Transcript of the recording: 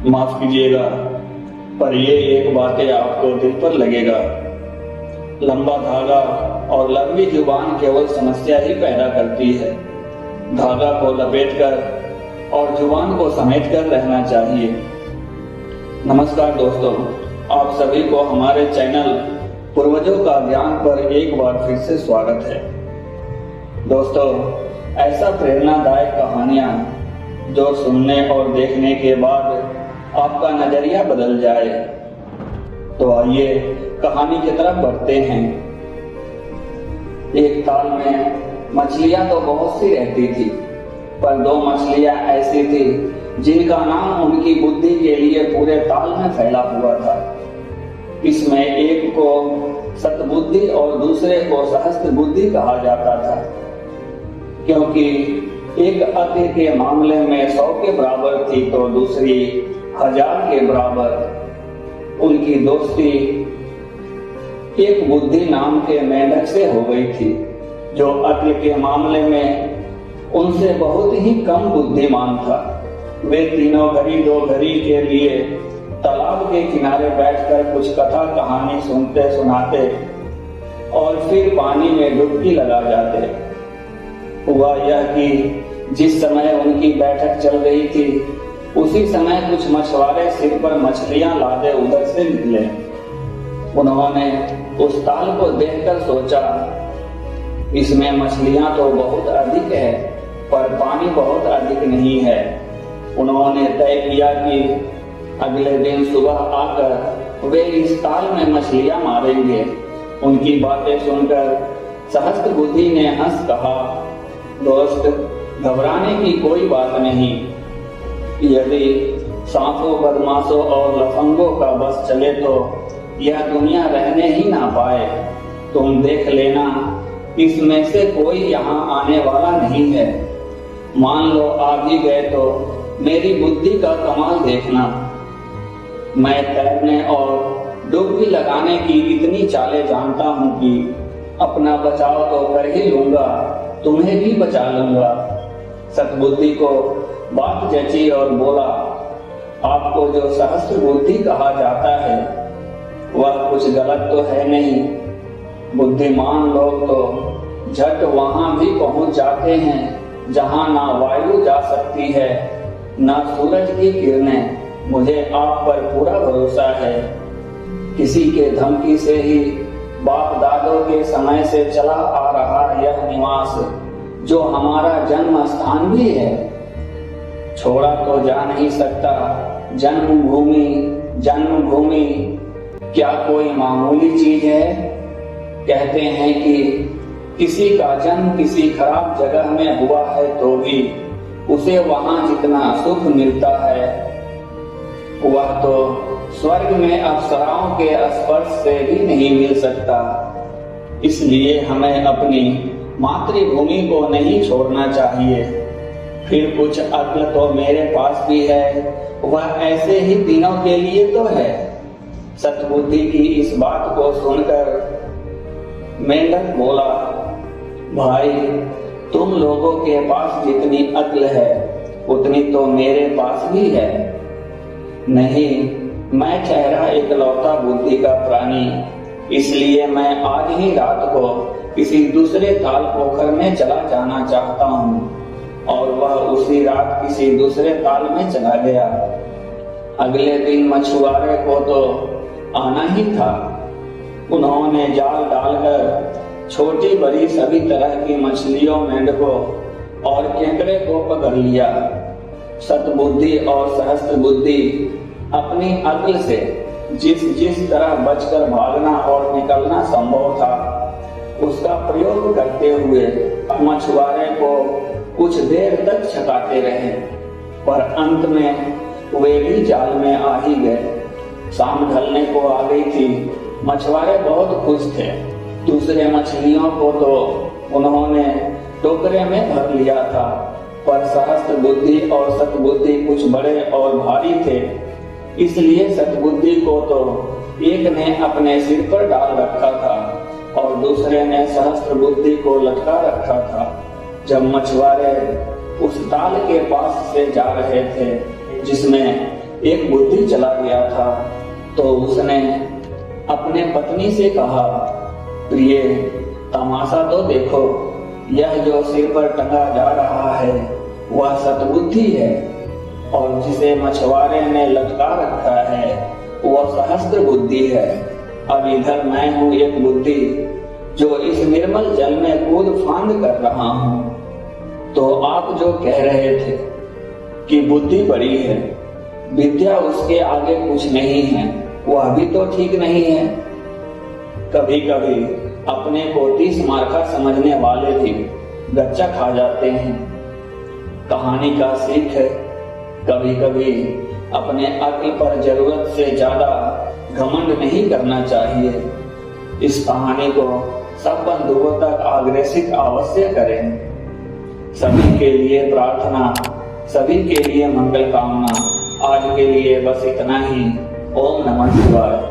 माफ कीजिएगा, पर ये एक बातें आपको दिल पर लगेगा। लंबा धागा और लंबी जुबान केवल समस्या ही पैदा करती है। धागा को लपेटकर और जुबान को समेटकर रहना चाहिए। नमस्कार दोस्तों, आप सभी को हमारे चैनल पूर्वजों का ज्ञान पर एक बार फिर से स्वागत है। दोस्तों, ऐसा प्रेरणादायक कहानियां जो सुनने और देखने के बाद आपका नजरिया बदल जाए। तो आइए कहानी की तरफ बढ़ते हैं। एक ताल में मछलियां तो बहुत सी रहती थी, पर दो मछलियां ऐसी थी जिनका नाम उनकी बुद्धि के लिए पूरे ताल में फैला हुआ था। इसमें एक को सतबुद्धि और दूसरे को सहस्त्र बुद्धि कहा जाता था, क्योंकि एक अति के मामले में 100 के बराबर थी तो दूसरी 1000 के बराबर। उनकी दोस्ती एक बुद्धि नाम के मेंढक से हो गई थी, जो अति के मामले में उनसे बहुत ही कम बुद्धिमान था। वे तीनों घड़ी दो घड़ी के लिए तालाब के किनारे बैठकर कुछ कथा कहानी सुनते सुनाते और फिर पानी में डुबकी लगा जाते। हुआ यह कि जिस समय उनकी बैठक चल रही थी, उसी समय कुछ मछुआरे सिर पर मछलियां लादे उधर से निकले। उन्होंने उस ताल को देखकर सोचा, इसमें मछलियां तो बहुत अधिक है, पर पानी बहुत अधिक नहीं है। उन्होंने तय किया कि अगले दिन सुबह आकर वे इस ताल में मछलियां मारेंगे। उनकी बातें सुनकर सहस्त्र बुद्धि ने हंस कहा, दोस्त, घबराने की कोई बात नहीं। यदि सांपों, बदमाशों और लफंगों का बस चले तो यह दुनिया रहने ही ना पाए। तुम देख लेना, इसमें से कोई यहाँ आने वाला नहीं है। मान लो आ भी गए तो मेरी बुद्धि का कमाल देखना। मैं तैरने और डुबकी लगाने की इतनी चालें जानता हूँ कि अपना बचाव तो कर ही लूंगा, तुम्हें भी बचा लूंगा। सतबुद्धि को बात जची और बोला, आपको जो सहस्त्र बुद्धि कहा जाता है वह कुछ गलत तो है नहीं। बुद्धिमान लोग तो झट वहां भी पहुंच जाते हैं जहां ना वायु जा सकती है ना सूरज की किरणें। मुझे आप पर पूरा भरोसा है। किसी के धमकी से ही बाप दादों के समय से चला आ रहा यह निवास, जो हमारा जन्म स्थान भी है, छोड़ा तो जा नहीं सकता। जन्मभूमि जन्मभूमि क्या कोई मामूली चीज है? कहते हैं कि किसी का जन्म किसी खराब जगह में हुआ है तो भी उसे वहां जितना सुख मिलता है वह तो स्वर्ग में अप्सराओं के स्पर्श से भी नहीं मिल सकता। इसलिए हमें अपनी मातृभूमि को नहीं छोड़ना चाहिए। फिर कुछ अक्ल तो मेरे पास भी है, वह ऐसे ही दिनों के लिए तो है। सतबुद्धि की इस बात को सुनकर मेंढक बोला, भाई, तुम लोगों के पास जितनी अक्ल है उतनी तो मेरे पास भी है। नहीं, मैं ठहरा इकलौता बुद्धि का प्राणी, इसलिए मैं आज ही रात को किसी दूसरे ताल पोखर में चला जाना चाहता हूँ। और वह उसी रात किसी दूसरे ताल में चला गया। अगले दिन मछुआरे को तो आना ही था। उन्होंने जाल डालकर छोटी बड़ी सभी तरह की मछलियों, मेंढकों और केकड़े को पकड़ लिया। सतबुद्धि और सहस्त्र बुद्धि अपनी अक्ल से जिस जिस तरह बचकर भागना और निकलना संभव था उसका प्रयोग करते हुए मछुआरे को कुछ देर तक छकाते रहे, पर अंत में वे भी जाल में आ ही गए। शाम ढलने को आ गई थी। मछुआरे बहुत खुश थे। दूसरे मछलियों को तो उन्होंने टोकरे में भर लिया था, पर सहस्त्र बुद्धि और सतबुद्धि कुछ बड़े और भारी थे। इसलिए सतबुद्धि को तो एक ने अपने सिर पर डाल रखा था और दूसरे ने सहस्त्र बुद्धि को लटका रखा था। जब मछुआरे उस ताल के पास से जा रहे थे जिसमें एक बुद्धि चला गया था तो उसने अपने पत्नी से कहा, प्रिय, तमाशा तो देखो, यह जो सिर पर टंगा जा रहा है वह सतबुद्धि है, और जिसे मछुआरे ने लटका रखा है वह सहस्त्र बुद्धि है। अब इधर मैं हूँ एक बुद्धि जो इस निर्मल जल में कूद फांद कर रहा हूँ। तो आप जो कह रहे थे कि बुद्धि बड़ी है, विद्या उसके आगे कुछ नहीं है, वह भी तो ठीक नहीं है। कभी कभी अपने को 30 मार्का समझने वाले भी गच्चा खा जाते हैं। कहानी का सीख है, कभी कभी अपने अक्ल पर जरूरत से ज्यादा घमंड नहीं करना चाहिए। इस कहानी को सब बंधुओं तक अग्रेसित अवश्य करें। सभी के लिए प्रार्थना, सभी के लिए मंगल कामना। आज के लिए बस इतना ही। ओम नमः शिवाय।